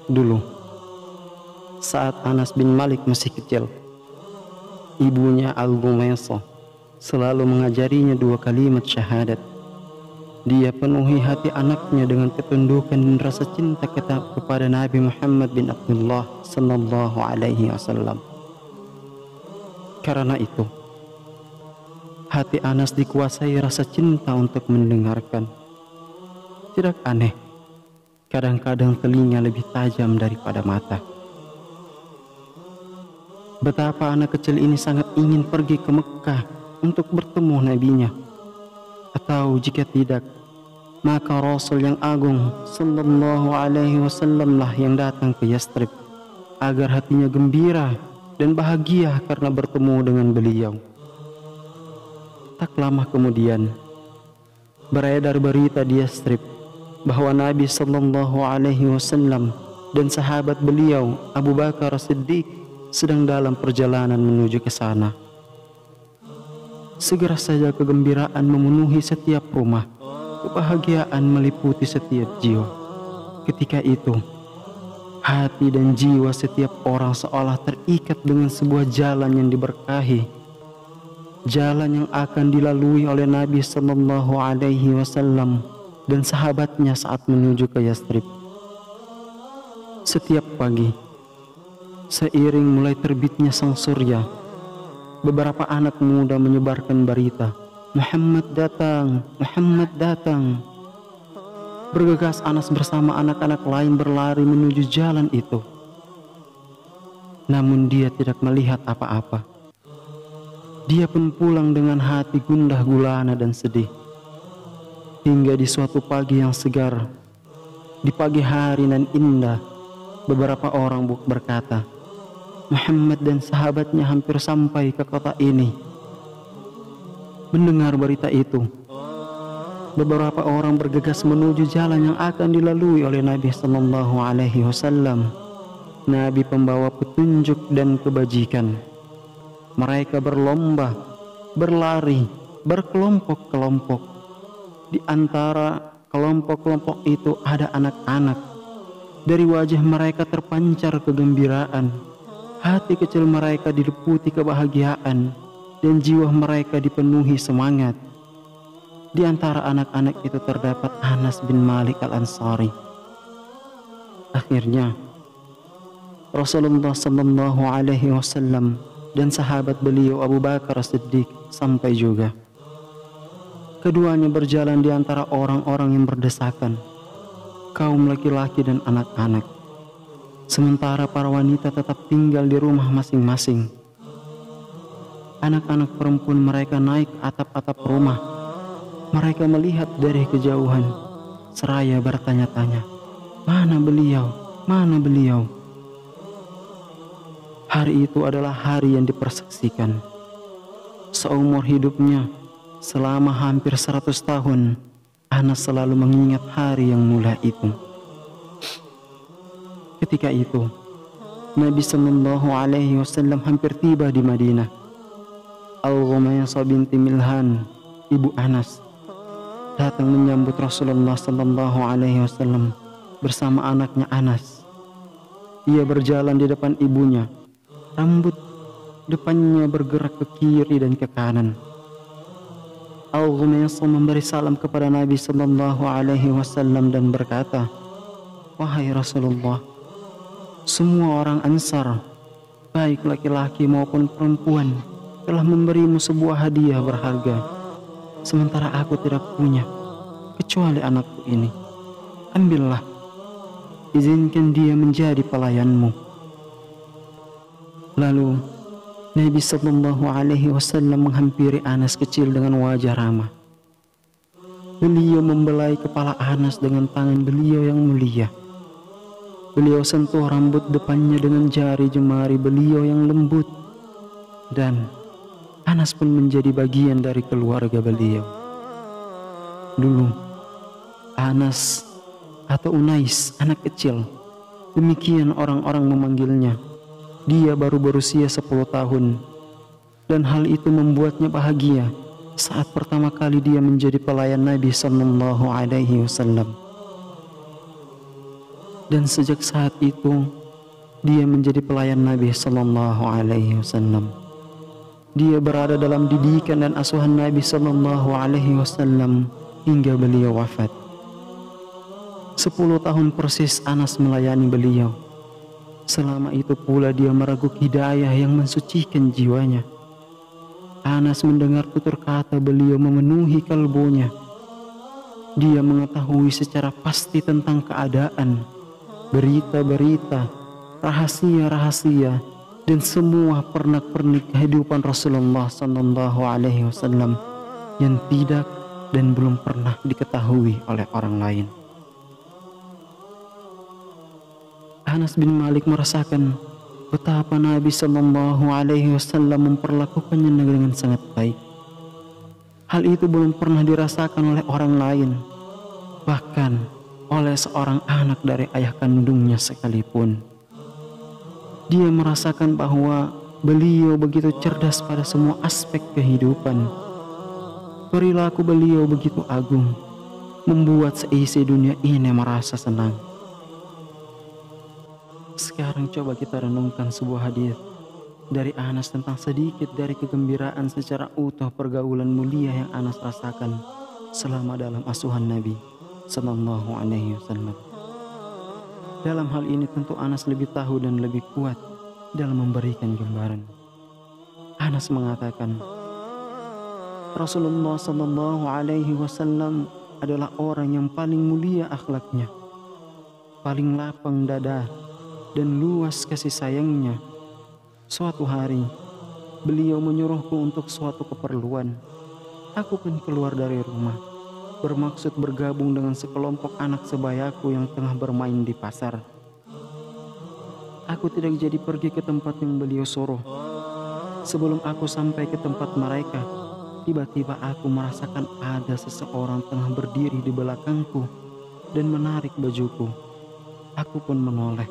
Dulu, saat Anas bin Malik masih kecil, ibunya Al-Gumaisah selalu mengajarinya 2 kalimat syahadat. Dia penuhi hati anaknya dengan ketundukan dan rasa cinta kepada Nabi Muhammad bin Abdullah sallallahu alaihi wasallam. Karena itu, hati Anas dikuasai rasa cinta untuk mendengarkan. Tidak aneh, kadang-kadang telinga lebih tajam daripada mata. Betapa anak kecil ini sangat ingin pergi ke Mekah untuk bertemu nabinya. Atau jika tidak, maka Rasul yang agung sallallahu alaihi wasallam lah yang datang ke Yastrib agar hatinya gembira dan bahagia karena bertemu dengan beliau. Tak lama kemudian, beredar berita di Yastrib bahwa Nabi sallallahu alaihi wasallam dan sahabat beliau Abu Bakar As-Siddiq sedang dalam perjalanan menuju ke sana. Segera saja kegembiraan memenuhi setiap rumah, kebahagiaan meliputi setiap jiwa. Ketika itu, hati dan jiwa setiap orang seolah terikat dengan sebuah jalan yang diberkahi, jalan yang akan dilalui oleh Nabi sallallahu alaihi wasallam dan sahabatnya saat menuju ke Yastrib. Setiap pagi, seiring mulai terbitnya sang surya, beberapa anak muda menyebarkan berita, Muhammad datang, Muhammad datang. Bergegas Anas bersama anak-anak lain berlari menuju jalan itu. Namun dia tidak melihat apa-apa. Dia pun pulang dengan hati gundah gulana dan sedih. Hingga di suatu pagi yang segar, di pagi hari nan indah, beberapa orang berkata, Muhammad dan sahabatnya hampir sampai ke kota ini. Mendengar berita itu, beberapa orang bergegas menuju jalan yang akan dilalui oleh Nabi sallallahu alaihi wasallam, Nabi pembawa petunjuk dan kebajikan. Mereka berlomba, berlari, berkelompok-kelompok. Di antara kelompok-kelompok itu ada anak-anak. Dari wajah mereka terpancar kegembiraan. Hati kecil mereka diliputi kebahagiaan dan jiwa mereka dipenuhi semangat. Di antara anak-anak itu terdapat Anas bin Malik Al-Ansari. Akhirnya, Rasulullah sallallahu alaihi wasallam dan sahabat beliau Abu Bakar As-Siddiq sampai juga. Keduanya berjalan di antara orang-orang yang berdesakan, kaum laki-laki dan anak-anak. Sementara para wanita tetap tinggal di rumah masing-masing. Anak-anak perempuan mereka naik atap-atap rumah. Mereka melihat dari kejauhan, seraya bertanya-tanya, mana beliau? Mana beliau? Hari itu adalah hari yang dipersaksikan. Seumur hidupnya, selama hampir 100 tahun, Anas selalu mengingat hari yang mulia itu. Ketika itu, Nabi sallallahu alaihi wasallam hampir tiba di Madinah. Al-Ghumaisah binti Milhan, ibu Anas, datang menyambut Rasulullah sallallahu alaihi wasallam bersama anaknya Anas. Ia berjalan di depan ibunya. Rambut depannya bergerak ke kiri dan ke kanan. Al-Ghumaisah memberi salam kepada Nabi sallallahu alaihi wasallam dan berkata, "Wahai Rasulullah, semua orang Ansar, baik laki-laki maupun perempuan, telah memberimu sebuah hadiah berharga. Sementara aku tidak punya, kecuali anakku ini. Ambillah, izinkan dia menjadi pelayanmu." Lalu Nabi sallallahu alaihi wasallam menghampiri Anas kecil dengan wajah ramah. Beliau membelai kepala Anas dengan tangan beliau yang mulia. Beliau sentuh rambut depannya dengan jari jemari beliau yang lembut. Dan Anas pun menjadi bagian dari keluarga beliau. Dulu, Anas atau Unais, anak kecil, demikian orang-orang memanggilnya. Dia baru berusia 10 tahun, dan hal itu membuatnya bahagia saat pertama kali dia menjadi pelayan Nabi sallallahu alaihi wasallam. Dan sejak saat itu, dia menjadi pelayan Nabi Sallallahu Alaihi Wasallam. Dia berada dalam didikan dan asuhan Nabi Sallallahu Alaihi Wasallam hingga beliau wafat. 10 tahun persis Anas melayani beliau. Selama itu pula dia meraguk hidayah yang mensucikan jiwanya. Anas mendengar tutur kata beliau memenuhi kalbunya. Dia mengetahui secara pasti tentang keadaan, berita-berita, rahasia-rahasia, dan semua pernak-pernik kehidupan Rasulullah Sallallahu Alaihi Wasallam yang tidak dan belum pernah diketahui oleh orang lain. Anas bin Malik merasakan betapa Nabi Sallallahu Alaihi Wasallam memperlakukannya dengan sangat baik. Hal itu belum pernah dirasakan oleh orang lain, bahkan oleh seorang anak dari ayah kandungnya sekalipun. Dia merasakan bahwa beliau begitu cerdas pada semua aspek kehidupan. Perilaku beliau begitu agung, membuat seisi dunia ini merasa senang. Sekarang coba kita renungkan sebuah hadis dari Anas tentang sedikit dari kegembiraan secara utuh pergaulan mulia yang Anas rasakan selama dalam asuhan Nabi Sallallahu Alaihi Wasallam. Dalam hal ini tentu Anas lebih tahu dan lebih kuat dalam memberikan gambaran. Anas mengatakan, Rasulullah Sallallahu Alaihi Wasallam adalah orang yang paling mulia akhlaknya, paling lapang dada, dan luas kasih sayangnya. Suatu hari, beliau menyuruhku untuk suatu keperluan. Aku pun keluar dari rumah, bermaksud bergabung dengan sekelompok anak sebayaku yang tengah bermain di pasar. Aku tidak jadi pergi ke tempat yang beliau suruh. Sebelum aku sampai ke tempat mereka, tiba-tiba aku merasakan ada seseorang tengah berdiri di belakangku dan menarik bajuku. Aku pun menoleh.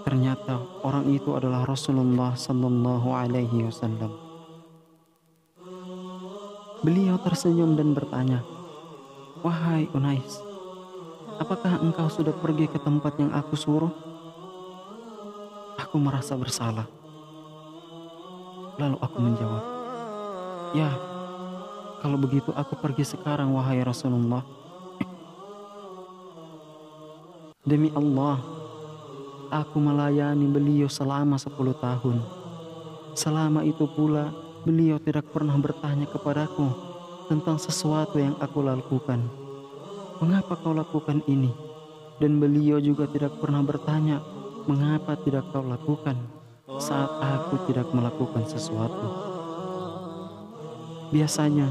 Ternyata orang itu adalah Rasulullah Sallallahu Alaihi Wasallam. Beliau tersenyum dan bertanya, "Wahai Unais, apakah engkau sudah pergi ke tempat yang aku suruh?" Aku merasa bersalah. Lalu aku menjawab, "Ya, kalau begitu aku pergi sekarang, wahai Rasulullah." Demi Allah, aku melayani beliau selama 10 tahun. Selama itu pula, beliau tidak pernah bertanya kepadaku tentang sesuatu yang aku lakukan. Mengapa kau lakukan ini? Dan beliau juga tidak pernah bertanya, mengapa tidak kau lakukan saat aku tidak melakukan sesuatu. Biasanya,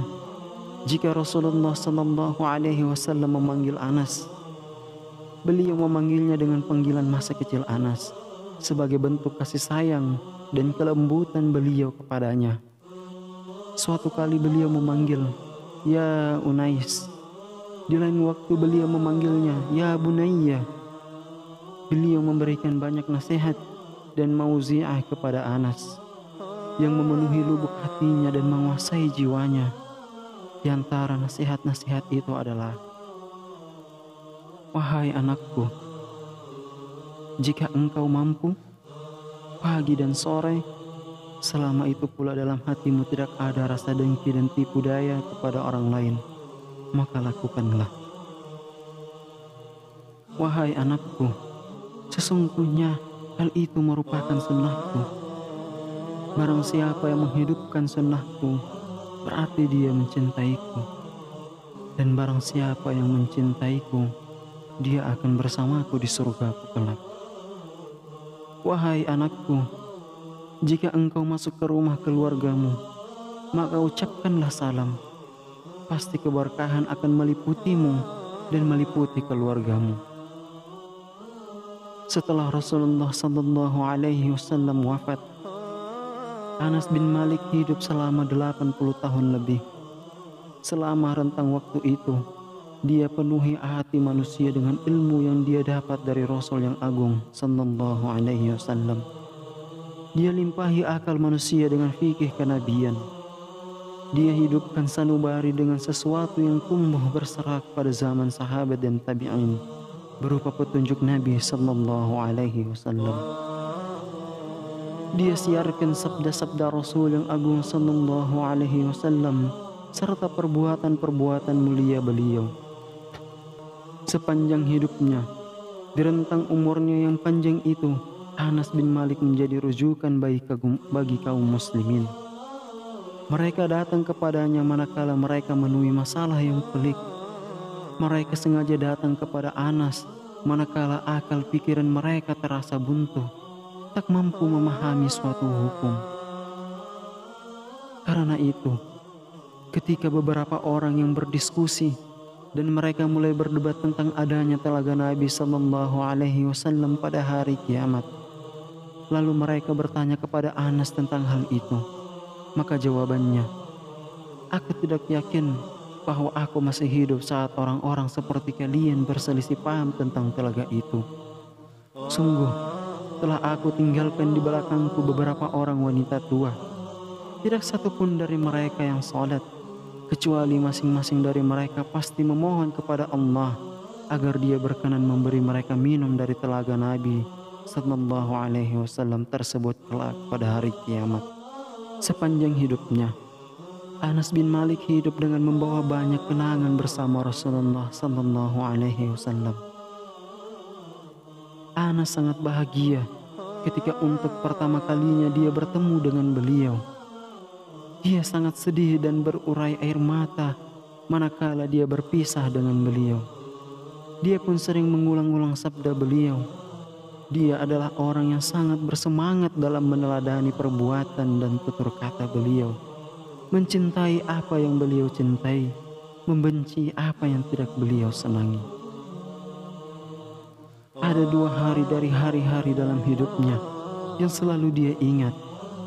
jika Rasulullah Sallallahu Alaihi Wasallam memanggil Anas, beliau memanggilnya dengan panggilan masa kecil Anas sebagai bentuk kasih sayang dan kelembutan beliau kepadanya. Suatu kali beliau memanggil, "Ya Unais." Di lain waktu beliau memanggilnya, "Ya Bunayya." Beliau memberikan banyak nasihat dan mauzi'ah kepada Anas yang memenuhi lubuk hatinya dan menguasai jiwanya. Di antara nasihat-nasihat itu adalah, "Wahai anakku, jika engkau mampu, pagi dan sore, selama itu pula dalam hatimu tidak ada rasa dengki dan tipu daya kepada orang lain, maka lakukanlah. Wahai anakku, sesungguhnya hal itu merupakan sunnahku. Barang siapa yang menghidupkan sunnahku, berarti dia mencintaiku. Dan barang siapa yang mencintaiku, dia akan bersamaku di surgaku kelak. Wahai anakku, jika engkau masuk ke rumah keluargamu, maka ucapkanlah salam. Pasti keberkahan akan meliputimu dan meliputi keluargamu." Setelah Rasulullah Sallallahu Alaihi Wasallam wafat, Anas bin Malik hidup selama 80 tahun lebih. Selama rentang waktu itu, dia penuhi hati manusia dengan ilmu yang dia dapat dari Rasul yang agung Sallallahu Alaihi Wasallam. Dia limpahi akal manusia dengan fikih kenabian. Dia hidupkan sanubari dengan sesuatu yang tumbuh berserak pada zaman sahabat dan tabi'in, berupa petunjuk Nabi Sallallahu Alaihi Wasallam. Dia siarkan sabda-sabda Rasul yang agung Sallallahu Alaihi Wasallam serta perbuatan-perbuatan mulia beliau. Sepanjang hidupnya, di rentang umurnya yang panjang itu, Anas bin Malik menjadi rujukan bagi kaum muslimin. Mereka datang kepadanya manakala mereka menemui masalah yang pelik. Mereka sengaja datang kepada Anas manakala akal pikiran mereka terasa buntu, tak mampu memahami suatu hukum. Karena itu, ketika beberapa orang yang berdiskusi dan mereka mulai berdebat tentang adanya telaga Nabi Sallallahu Alaihi Wasallam pada hari kiamat, lalu mereka bertanya kepada Anas tentang hal itu, maka jawabannya, "Aku tidak yakin bahwa aku masih hidup saat orang-orang seperti kalian berselisih paham tentang telaga itu. Sungguh, telah aku tinggalkan di belakangku beberapa orang wanita tua. Tidak satupun dari mereka yang sholat, kecuali masing-masing dari mereka pasti memohon kepada Allah agar Dia berkenan memberi mereka minum dari telaga Nabi Sallallahu Alaihi Wasallam tersebut kelak pada hari kiamat." Sepanjang hidupnya, Anas bin Malik hidup dengan membawa banyak kenangan bersama Rasulullah Sallallahu Alaihi Wasallam. Anas sangat bahagia ketika untuk pertama kalinya dia bertemu dengan beliau. Dia sangat sedih dan berurai air mata manakala dia berpisah dengan beliau. Dia pun sering mengulang-ulang sabda beliau. Dia adalah orang yang sangat bersemangat dalam meneladani perbuatan dan tutur kata beliau. Mencintai apa yang beliau cintai, membenci apa yang tidak beliau senangi. Ada 2 hari dari hari-hari dalam hidupnya yang selalu dia ingat,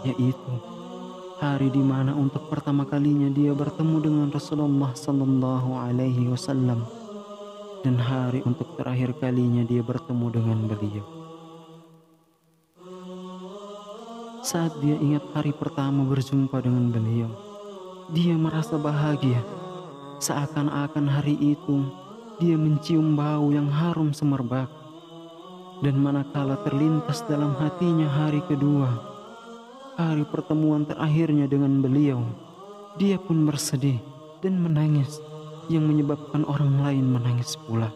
yaitu hari di mana untuk pertama kalinya dia bertemu dengan Rasulullah Sallallahu Alaihi Wasallam dan hari untuk terakhir kalinya dia bertemu dengan beliau. Saat dia ingat hari pertama berjumpa dengan beliau, dia merasa bahagia, seakan-akan hari itu dia mencium bau yang harum semerbak. Dan manakala terlintas dalam hatinya hari kedua, hari pertemuan terakhirnya dengan beliau, dia pun bersedih dan menangis yang menyebabkan orang lain menangis pula.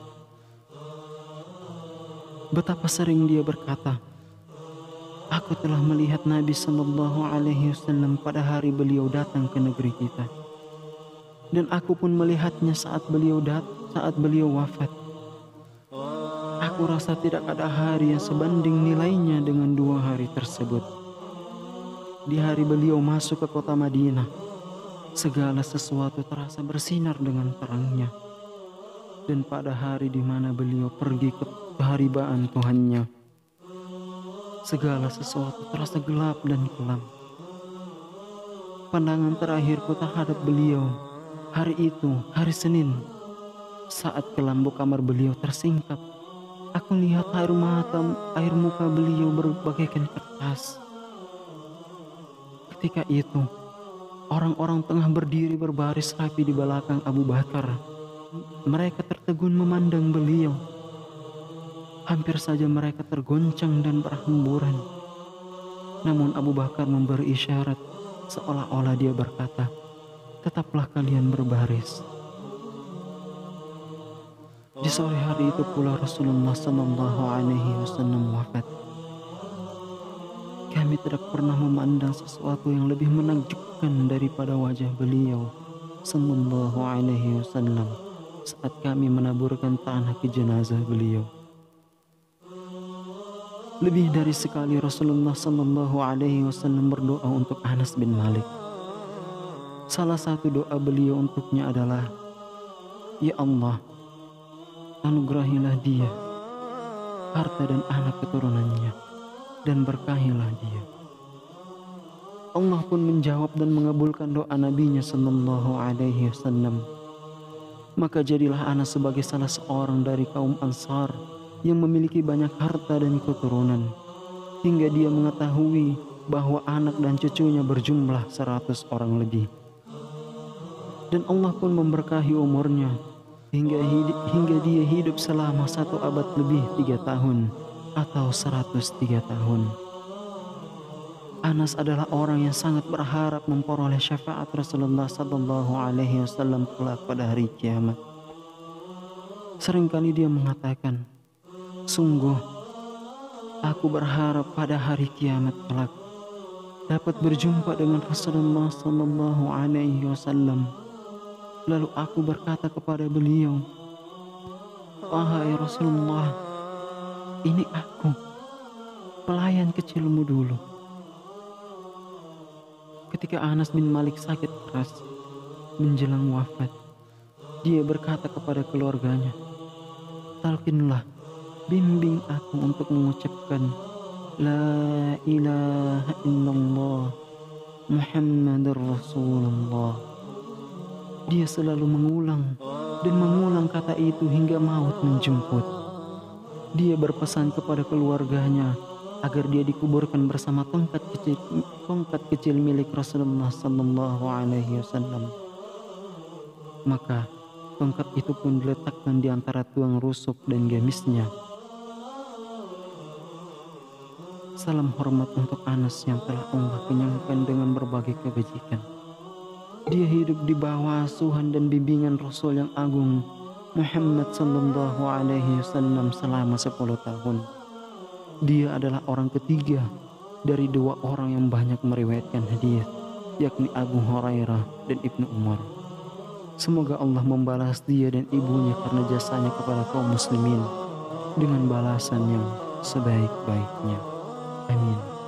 Betapa sering dia berkata, "Aku telah melihat Nabi Sallallahu Alaihi Wasallam pada hari beliau datang ke negeri kita. Dan aku pun melihatnya saat beliau wafat. Aku rasa tidak ada hari yang sebanding nilainya dengan 2 hari tersebut. Di hari beliau masuk ke kota Madinah, segala sesuatu terasa bersinar dengan terangnya. Dan pada hari di mana beliau pergi ke keharibaan Tuhannya, segala sesuatu terasa gelap dan kelam. Pandangan terakhirku terhadap beliau hari itu, hari Senin, saat kelambu kamar beliau tersingkap, aku lihat air muka beliau bagaikan kertas. Ketika itu, orang-orang tengah berdiri berbaris rapi di belakang Abu Bakar. Mereka tertegun memandang beliau. Hampir saja mereka tergoncang dan berhamburan. Namun Abu Bakar memberi isyarat seolah-olah dia berkata, "Tetaplah kalian berbaris." Di sore hari itu pula Rasulullah Sallallahu Alaihi Wasallam wafat. Kami tidak pernah memandang sesuatu yang lebih menakjubkan daripada wajah beliau Sallallahu Alaihi Wasallam saat kami menaburkan tanah ke jenazah beliau. Lebih dari sekali Rasulullah Sallallahu Alaihi Wasallam berdoa untuk Anas bin Malik. Salah satu doa beliau untuknya adalah, "Ya Allah, anugerahilah dia, harta dan anak keturunannya, dan berkahilah dia." Allah pun menjawab dan mengabulkan doa Nabi-Nya Sallallahu Alaihi Wasallam. Maka jadilah Anas sebagai salah seorang dari kaum Ansar yang memiliki banyak harta dan keturunan, hingga dia mengetahui bahwa anak dan cucunya berjumlah 100 orang lebih. Dan Allah pun memberkahi umurnya hingga dia hidup selama 1 abad lebih 3 tahun atau 103 tahun. Anas adalah orang yang sangat berharap memperoleh syafaat Rasulullah Sallallahu Alaihi Wasallam kelak pada hari kiamat. Seringkali dia mengatakan, "Sungguh, aku berharap pada hari kiamat kelak dapat berjumpa dengan Rasulullah Sallallahu Alaihi Wasallam." Lalu aku berkata kepada beliau, "Wahai Rasulullah, ini aku, pelayan kecilmu dulu." Ketika Anas bin Malik sakit keras menjelang wafat, dia berkata kepada keluarganya, "Talqinlah, bimbing aku untuk mengucapkan La ilaha illallah Muhammadur Rasulullah." Dia selalu mengulang dan mengulang kata itu hingga maut menjemput. Dia berpesan kepada keluarganya agar dia dikuburkan bersama tongkat kecil milik Rasulullah Sallallahu Alaihi Wasallam. Maka tongkat itu pun diletakkan di antara tulang rusuk dan gamisnya. Salam hormat untuk Anas yang telah Allah kenyangkan dengan berbagai kebajikan. Dia hidup di bawah asuhan dan bimbingan Rasul yang agung Muhammad Sallallahu Alaihi Wasallam selama 10 tahun. Dia adalah orang ketiga dari 2 orang yang banyak meriwayatkan hadis, yakni Abu Hurairah dan Ibnu Umar. Semoga Allah membalas dia dan ibunya karena jasanya kepada kaum muslimin dengan balasan yang sebaik-baiknya. Amin.